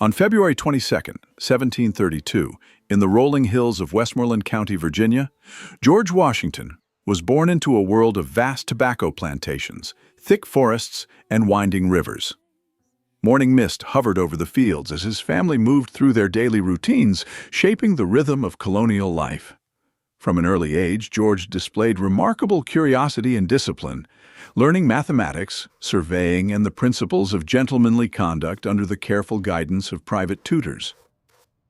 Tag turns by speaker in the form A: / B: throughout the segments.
A: On February 22, 1732, in the rolling hills of Westmoreland County, Virginia, George Washington was born into a world of vast tobacco plantations, thick forests, and winding rivers. Morning mist hovered over the fields as his family moved through their daily routines, shaping the rhythm of colonial life. From an early age, George displayed remarkable curiosity and discipline, learning mathematics, surveying, and the principles of gentlemanly conduct under the careful guidance of private tutors.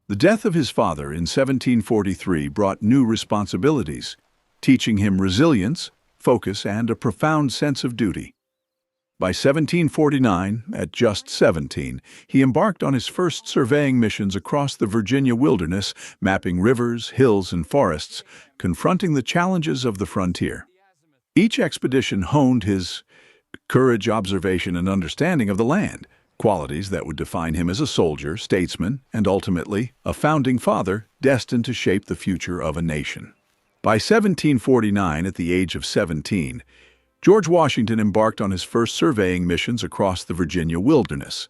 A: The death of his father in 1743 brought new responsibilities, teaching him resilience, focus, and a profound sense of duty. By 1749, at just 17, he embarked on his first surveying missions across the Virginia wilderness, mapping rivers, hills, and forests, confronting the challenges of the frontier. Each expedition honed his courage, observation, and understanding of the land, qualities that would define him as a soldier, statesman, and ultimately a founding father destined to shape the future of a nation. By 1749, at the age of 17, George Washington embarked on his first surveying missions across the Virginia wilderness.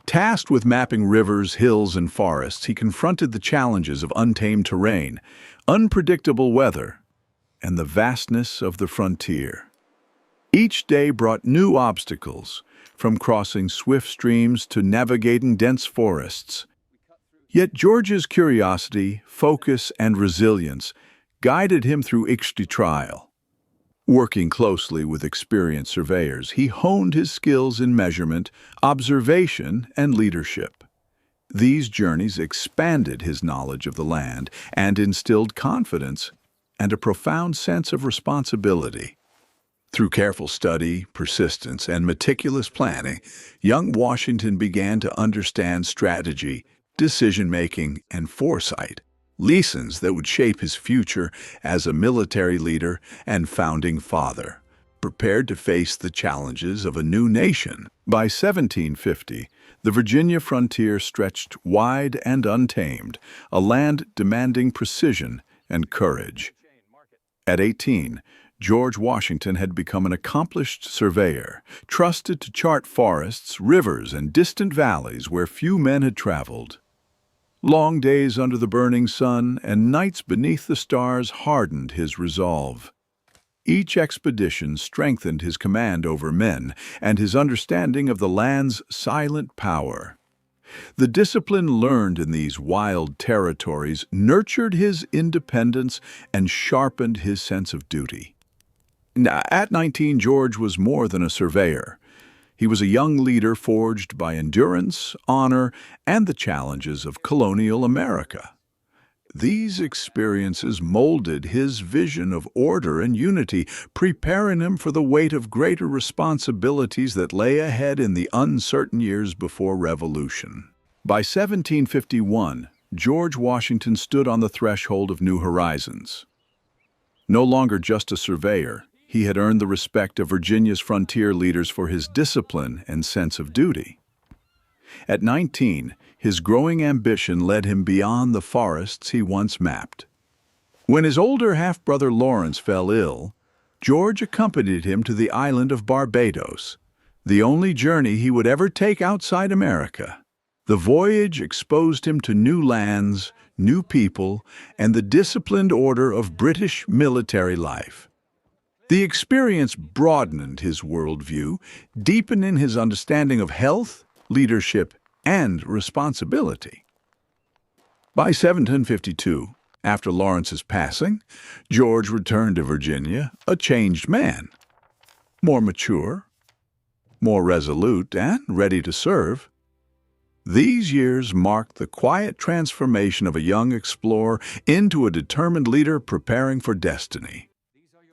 A: Tasked with mapping rivers, hills, and forests, he confronted the challenges of untamed terrain, unpredictable weather, and the vastness of the frontier. Each day brought new obstacles, from crossing swift streams to navigating dense forests. Yet George's curiosity, focus, and resilience guided him through each trial. Working closely with experienced surveyors, he honed his skills in measurement, observation, and leadership. These journeys expanded his knowledge of the land and instilled confidence and a profound sense of responsibility. Through careful study, persistence, and meticulous planning, young Washington began to understand strategy, decision-making, and foresight, lessons that would shape his future as a military leader and founding father, prepared to face the challenges of a new nation. By 1750, the Virginia frontier stretched wide and untamed, a land demanding precision and courage. At 18, George Washington had become an accomplished surveyor, trusted to chart forests, rivers, and distant valleys where few men had traveled. Long days under the burning sun and nights beneath the stars hardened his resolve. Each expedition strengthened his command over men and his understanding of the land's silent power. The discipline learned in these wild territories nurtured his independence and sharpened his sense of duty. At 19, George was more than a surveyor. He was a young leader forged by endurance, honor, and the challenges of colonial America. These experiences molded his vision of order and unity, preparing him for the weight of greater responsibilities that lay ahead in the uncertain years before Revolution. By 1751, George Washington stood on the threshold of new horizons. No longer just a surveyor, he had earned the respect of Virginia's frontier leaders for his discipline and sense of duty. At 19, his growing ambition led him beyond the forests he once mapped. When his older half-brother Lawrence fell ill, George accompanied him to the island of Barbados, the only journey he would ever take outside America. The voyage exposed him to new lands, new people, and the disciplined order of British military life. The experience broadened his worldview, deepening his understanding of health, leadership, and responsibility. By 1752, after Lawrence's passing, George returned to Virginia, a changed man, more mature, more resolute, and ready to serve. These years marked the quiet transformation of a young explorer into a determined leader preparing for destiny.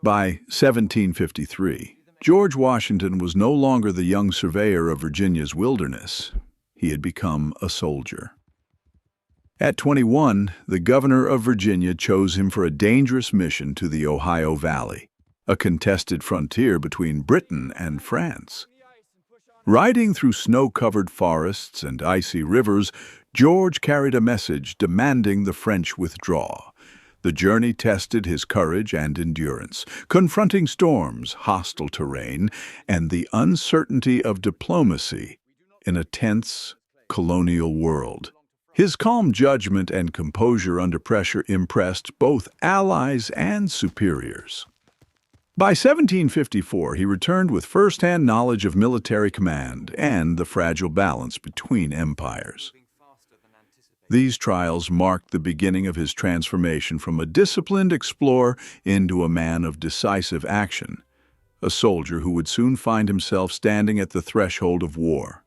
A: By 1753, George Washington was no longer the young surveyor of Virginia's wilderness. He had become a soldier. At 21, the governor of Virginia chose him for a dangerous mission to the Ohio Valley, a contested frontier between Britain and France. Riding through snow-covered forests and icy rivers, George carried a message demanding the French withdraw. The journey tested his courage and endurance, confronting storms, hostile terrain, and the uncertainty of diplomacy in a tense colonial world. His calm judgment and composure under pressure impressed both allies and superiors. By 1754, he returned with first-hand knowledge of military command and the fragile balance between empires. These trials marked the beginning of his transformation from a disciplined explorer into a man of decisive action, a soldier who would soon find himself standing at the threshold of war.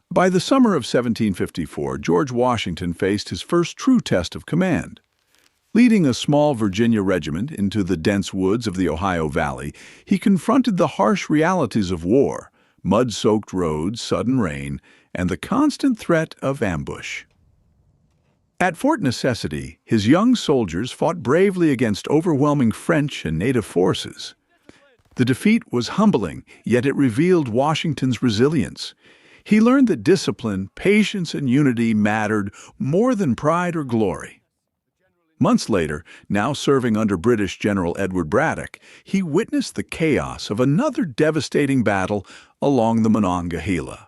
A: By the summer of 1754, George Washington faced his first true test of command. Leading a small Virginia regiment into the dense woods of the Ohio Valley, he confronted the harsh realities of war, mud-soaked roads, sudden rain, and the constant threat of ambush. At Fort Necessity, his young soldiers fought bravely against overwhelming French and native forces. The defeat was humbling, yet it revealed Washington's resilience. He learned that discipline, patience, and unity mattered more than pride or glory. Months later, now serving under British General Edward Braddock, he witnessed the chaos of another devastating battle along the Monongahela.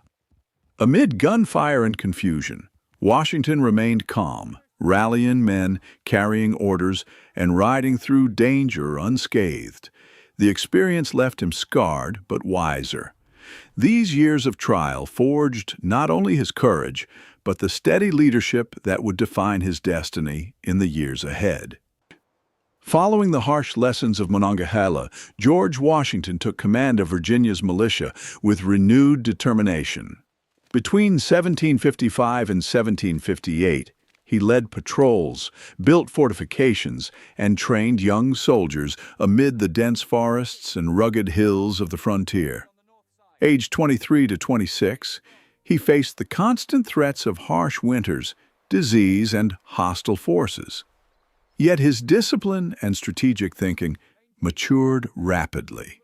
A: Amid gunfire and confusion, Washington remained calm, rallying men, carrying orders, and riding through danger unscathed. The experience left him scarred but wiser. These years of trial forged not only his courage, but the steady leadership that would define his destiny in the years ahead. Following the harsh lessons of Monongahela, George Washington took command of Virginia's militia with renewed determination. Between 1755 and 1758, he led patrols, built fortifications, and trained young soldiers amid the dense forests and rugged hills of the frontier. Aged 23 to 26, he faced the constant threats of harsh winters, disease, and hostile forces. Yet his discipline and strategic thinking matured rapidly.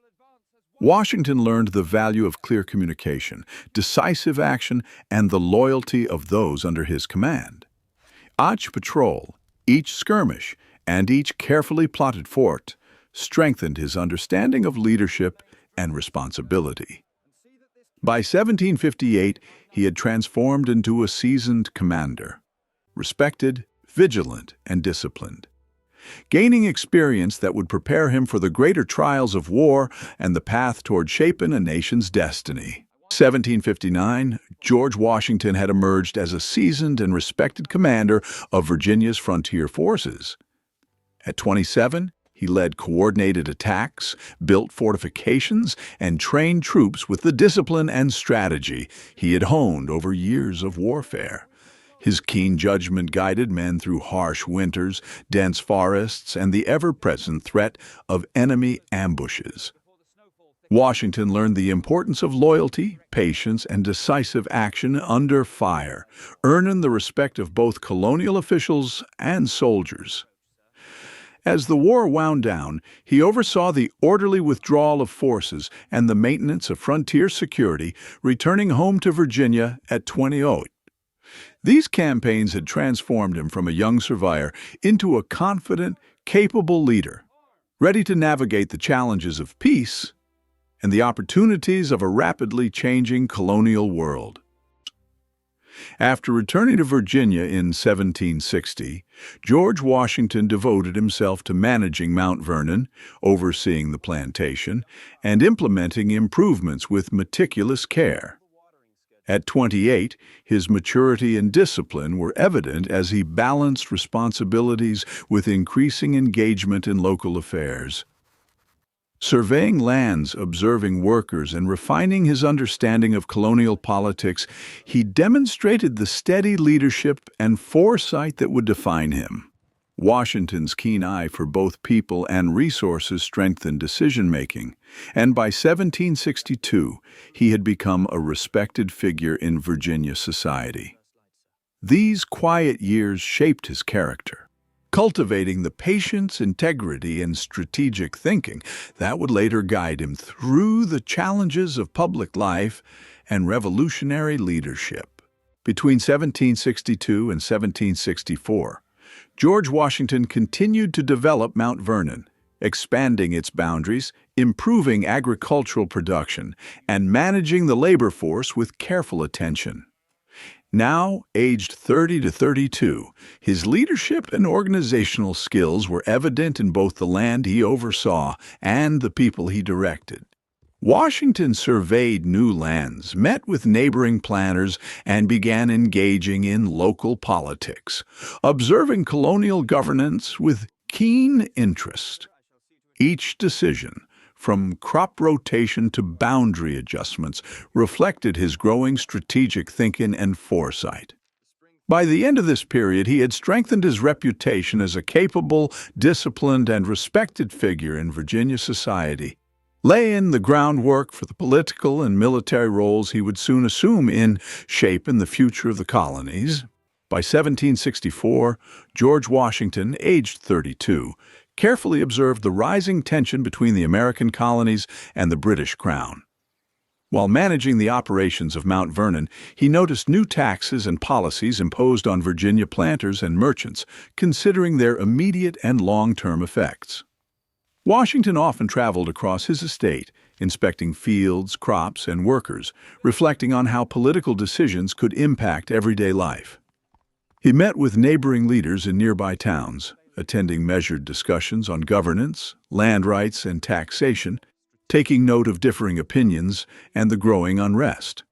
A: Washington learned the value of clear communication, decisive action, and the loyalty of those under his command. Each patrol, each skirmish, and each carefully plotted fort strengthened his understanding of leadership and responsibility. By 1758, he had transformed into a seasoned commander, respected, vigilant, and disciplined, gaining experience that would prepare him for the greater trials of war and the path toward shaping a nation's destiny. 1759, George Washington had emerged as a seasoned and respected commander of Virginia's frontier forces. At 27, he led coordinated attacks, built fortifications, and trained troops with the discipline and strategy he had honed over years of warfare. His keen judgment guided men through harsh winters, dense forests, and the ever-present threat of enemy ambushes. Washington learned the importance of loyalty, patience, and decisive action under fire, earning the respect of both colonial officials and soldiers. As the war wound down, he oversaw the orderly withdrawal of forces and the maintenance of frontier security, returning home to Virginia at 28. These campaigns had transformed him from a young surveyor into a confident, capable leader, ready to navigate the challenges of peace and the opportunities of a rapidly changing colonial world. After returning to Virginia in 1760, George Washington devoted himself to managing Mount Vernon, overseeing the plantation, and implementing improvements with meticulous care. At 28, his maturity and discipline were evident as he balanced responsibilities with increasing engagement in local affairs. Surveying lands, observing workers, and refining his understanding of colonial politics, he demonstrated the steady leadership and foresight that would define him. Washington's keen eye for both people and resources strengthened decision-making, and by 1762, he had become a respected figure in Virginia society. These quiet years shaped his character, cultivating the patience, integrity, and strategic thinking that would later guide him through the challenges of public life and revolutionary leadership. Between 1762 and 1764, George Washington continued to develop Mount Vernon, expanding its boundaries, improving agricultural production, and managing the labor force with careful attention. Now, aged 30 to 32, his leadership and organizational skills were evident in both the land he oversaw and the people he directed. Washington surveyed new lands, met with neighboring planners, and began engaging in local politics, observing colonial governance with keen interest. Each decision, from crop rotation to boundary adjustments, reflected his growing strategic thinking and foresight. By the end of this period, he had strengthened his reputation as a capable, disciplined, and respected figure in Virginia society, laying the groundwork for the political and military roles he would soon assume in shaping the future of the colonies. By 1764, George Washington, aged 32, carefully observed the rising tension between the American colonies and the British Crown. While managing the operations of Mount Vernon, he noticed new taxes and policies imposed on Virginia planters and merchants, considering their immediate and long-term effects. Washington often traveled across his estate, inspecting fields, crops, and workers, reflecting on how political decisions could impact everyday life. He met with neighboring leaders in nearby towns, attending measured discussions on governance, land rights, and taxation, taking note of differing opinions and the growing unrest.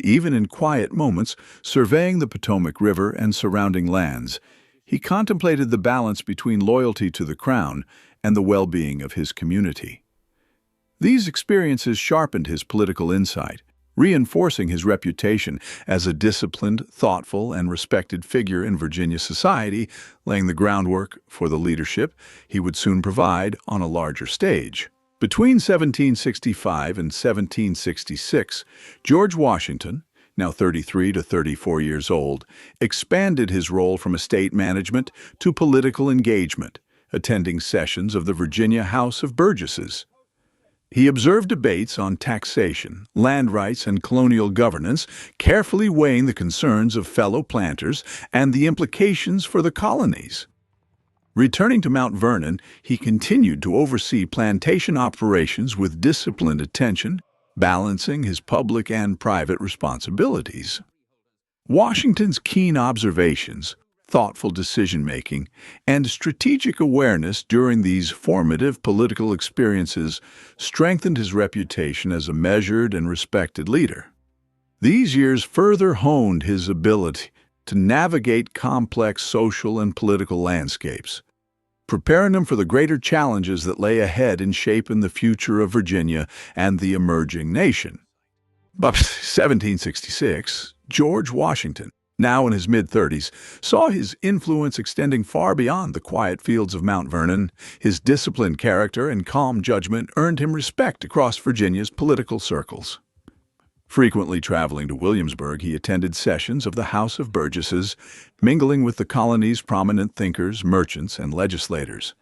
A: Even in quiet moments, surveying the Potomac River and surrounding lands, he contemplated the balance between loyalty to the Crown and the well-being of his community. These experiences sharpened his political insight, reinforcing his reputation as a disciplined, thoughtful, and respected figure in Virginia society, laying the groundwork for the leadership he would soon provide on a larger stage. Between 1765 and 1766, George Washington, now 33 to 34 years old, expanded his role from estate management to political engagement, attending sessions of the Virginia House of Burgesses. He observed debates on taxation, land rights, and colonial governance, carefully weighing the concerns of fellow planters and the implications for the colonies. Returning to Mount Vernon, he continued to oversee plantation operations with disciplined attention, balancing his public and private responsibilities. Washington's keen observations, thoughtful decision-making, and strategic awareness during these formative political experiences strengthened his reputation as a measured and respected leader. These years further honed his ability to navigate complex social and political landscapes, preparing him for the greater challenges that lay ahead in shaping the future of Virginia and the emerging nation. By 1766, George Washington, now in his mid-30s, saw his influence extending far beyond the quiet fields of Mount Vernon. His disciplined character and calm judgment earned him respect across Virginia's political circles. Frequently traveling to Williamsburg, he attended sessions of the House of Burgesses, mingling with the colony's prominent thinkers, merchants, and legislators.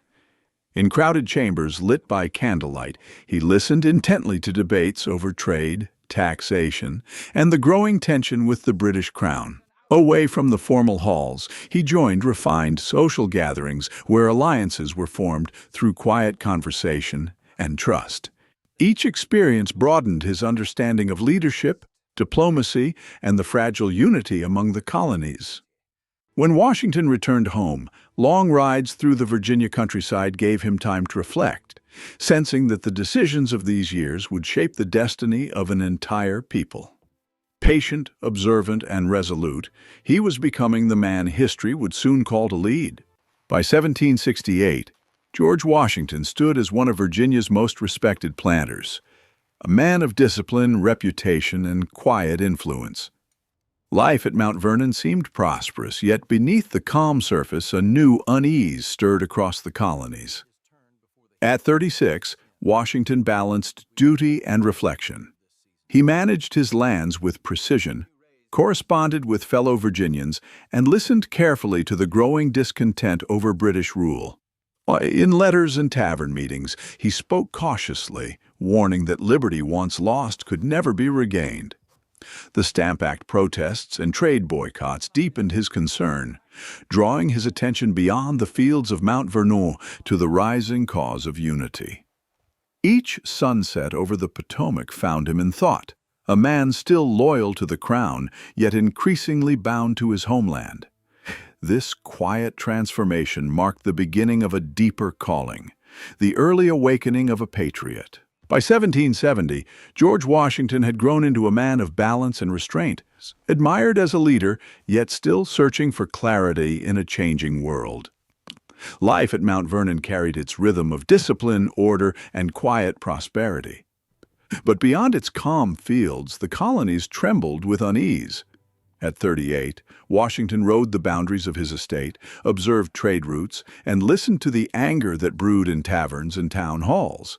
A: In crowded chambers lit by candlelight, he listened intently to debates over trade, taxation, and the growing tension with the British Crown. Away from the formal halls, he joined refined social gatherings where alliances were formed through quiet conversation and trust. Each experience broadened his understanding of leadership, diplomacy, and the fragile unity among the colonies. When Washington returned home, long rides through the Virginia countryside gave him time to reflect, sensing that the decisions of these years would shape the destiny of an entire people. Patient, observant, and resolute, he was becoming the man history would soon call to lead. By 1768, George Washington stood as one of Virginia's most respected planters, a man of discipline, reputation, and quiet influence. Life at Mount Vernon seemed prosperous, yet beneath the calm surface a new unease stirred across the colonies. At 36, Washington balanced duty and reflection. He managed his lands with precision, corresponded with fellow Virginians, and listened carefully to the growing discontent over British rule. In letters and tavern meetings, he spoke cautiously, warning that liberty once lost could never be regained. The Stamp Act protests and trade boycotts deepened his concern, drawing his attention beyond the fields of Mount Vernon to the rising cause of unity. Each sunset over the Potomac found him in thought, a man still loyal to the crown, yet increasingly bound to his homeland. This quiet transformation marked the beginning of a deeper calling, the early awakening of a patriot. By 1770, George Washington had grown into a man of balance and restraint, admired as a leader, yet still searching for clarity in a changing world. Life at Mount Vernon carried its rhythm of discipline, order, and quiet prosperity. But beyond its calm fields, the colonies trembled with unease. At 38, Washington rode the boundaries of his estate, observed trade routes, and listened to the anger that brewed in taverns and town halls.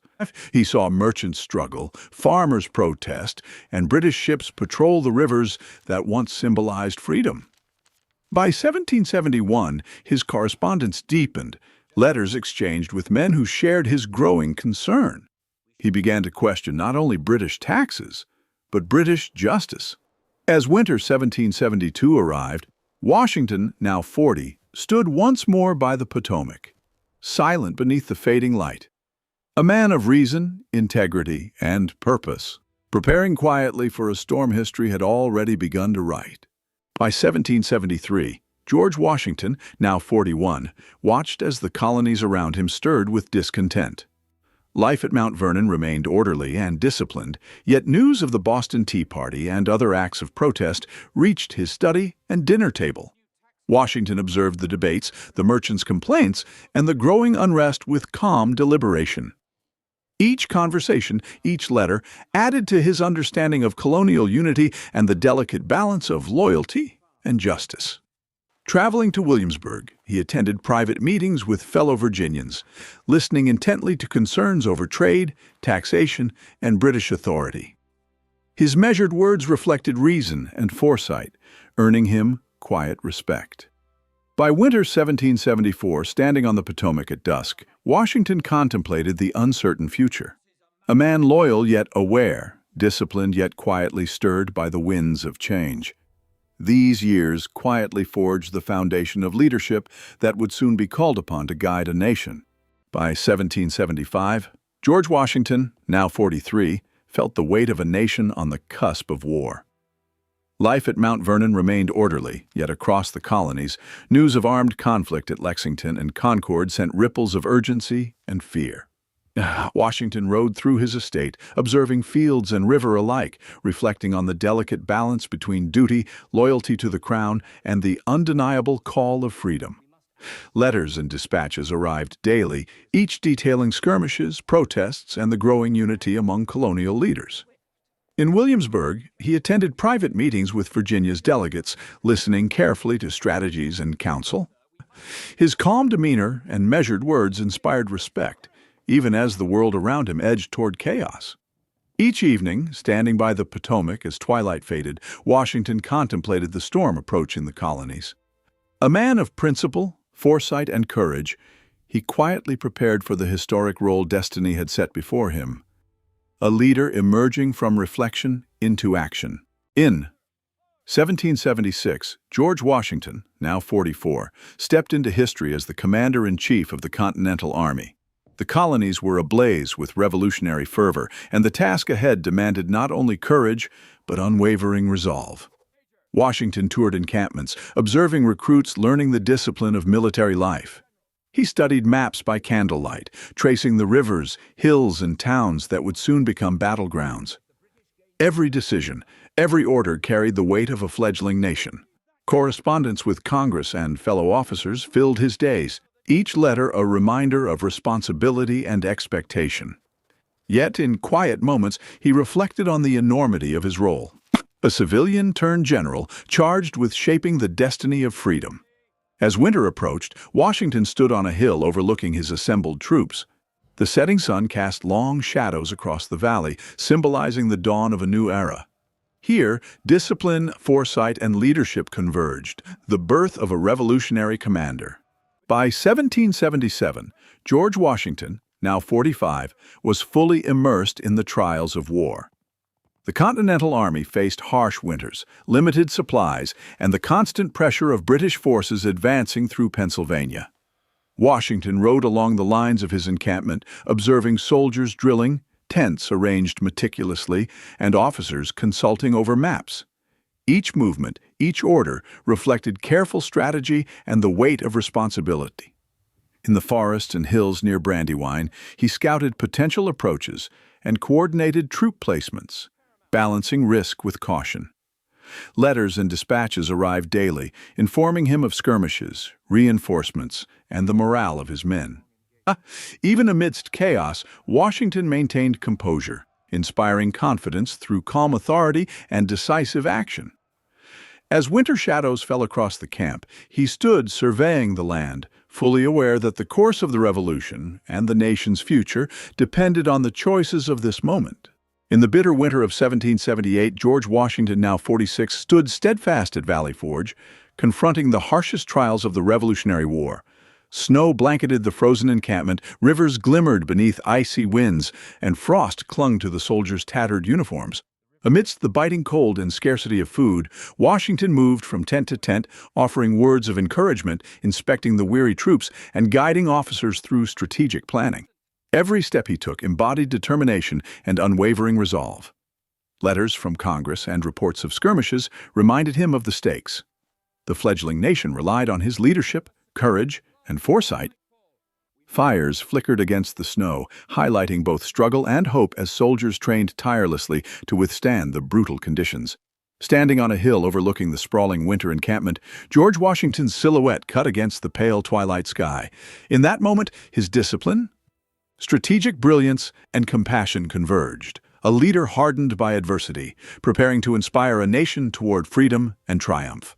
A: He saw merchants struggle, farmers protest, and British ships patrol the rivers that once symbolized freedom. By 1771, his correspondence deepened, letters exchanged with men who shared his growing concern. He began to question not only British taxes, but British justice. As winter 1772 arrived, Washington, now 40, stood once more by the Potomac, silent beneath the fading light. A man of reason, integrity, and purpose, preparing quietly for a storm history had already begun to write. By 1773, George Washington, now 41, watched as the colonies around him stirred with discontent. Life at Mount Vernon remained orderly and disciplined, yet news of the Boston Tea Party and other acts of protest reached his study and dinner table. Washington observed the debates, the merchants' complaints, and the growing unrest with calm deliberation. Each conversation, each letter, added to his understanding of colonial unity and the delicate balance of loyalty and justice. Traveling to Williamsburg, he attended private meetings with fellow Virginians, listening intently to concerns over trade, taxation, and British authority. His measured words reflected reason and foresight, earning him quiet respect. By winter 1774, standing on the Potomac at dusk, Washington contemplated the uncertain future. A man loyal yet aware, disciplined yet quietly stirred by the winds of change. These years quietly forged the foundation of leadership that would soon be called upon to guide a nation. By 1775, George Washington, now 43, felt the weight of a nation on the cusp of war. Life at Mount Vernon remained orderly, yet across the colonies, news of armed conflict at Lexington and Concord sent ripples of urgency and fear. Washington rode through his estate, observing fields and river alike, reflecting on the delicate balance between duty, loyalty to the crown, and the undeniable call of freedom. Letters and dispatches arrived daily, each detailing skirmishes, protests, and the growing unity among colonial leaders. In Williamsburg, he attended private meetings with Virginia's delegates, listening carefully to strategies and counsel. His calm demeanor and measured words inspired respect, even as the world around him edged toward chaos. Each evening, standing by the Potomac as twilight faded, Washington contemplated the storm approaching the colonies. A man of principle, foresight, and courage, he quietly prepared for the historic role destiny had set before him. A leader emerging from reflection into action. In 1776, George Washington, now 44, stepped into history as the commander-in-chief of the Continental Army. The colonies were ablaze with revolutionary fervor, and the task ahead demanded not only courage, but unwavering resolve. Washington toured encampments, observing recruits learning the discipline of military life. He studied maps by candlelight, tracing the rivers, hills, and towns that would soon become battlegrounds. Every decision, every order carried the weight of a fledgling nation. Correspondence with Congress and fellow officers filled his days, each letter a reminder of responsibility and expectation. Yet, in quiet moments, he reflected on the enormity of his role. A civilian turned general, charged with shaping the destiny of freedom. As winter approached, Washington stood on a hill overlooking his assembled troops. The setting sun cast long shadows across the valley, symbolizing the dawn of a new era. Here, discipline, foresight, and leadership converged, the birth of a revolutionary commander. By 1777, George Washington, now 45, was fully immersed in the trials of war. The Continental Army faced harsh winters, limited supplies, and the constant pressure of British forces advancing through Pennsylvania. Washington rode along the lines of his encampment, observing soldiers drilling, tents arranged meticulously, and officers consulting over maps. Each movement, each order, reflected careful strategy and the weight of responsibility. In the forest and hills near Brandywine, he scouted potential approaches and coordinated troop placements, balancing risk with caution. Letters and dispatches arrived daily, informing him of skirmishes, reinforcements, and the morale of his men. Even amidst chaos, Washington maintained composure, inspiring confidence through calm authority and decisive action. As winter shadows fell across the camp, he stood surveying the land, fully aware that the course of the revolution and the nation's future depended on the choices of this moment. In the bitter winter of 1778, George Washington, now 46, stood steadfast at Valley Forge, confronting the harshest trials of the Revolutionary War. Snow blanketed the frozen encampment, rivers glimmered beneath icy winds, and frost clung to the soldiers' tattered uniforms. Amidst the biting cold and scarcity of food, Washington moved from tent to tent, offering words of encouragement, inspecting the weary troops, and guiding officers through strategic planning. Every step he took embodied determination and unwavering resolve. Letters from Congress and reports of skirmishes reminded him of the stakes. The fledgling nation relied on his leadership, courage, and foresight. Fires flickered against the snow, highlighting both struggle and hope as soldiers trained tirelessly to withstand the brutal conditions. Standing on a hill overlooking the sprawling winter encampment, George Washington's silhouette cut against the pale twilight sky. In that moment, his discipline, strategic brilliance, and compassion converged, a leader hardened by adversity, preparing to inspire a nation toward freedom and triumph.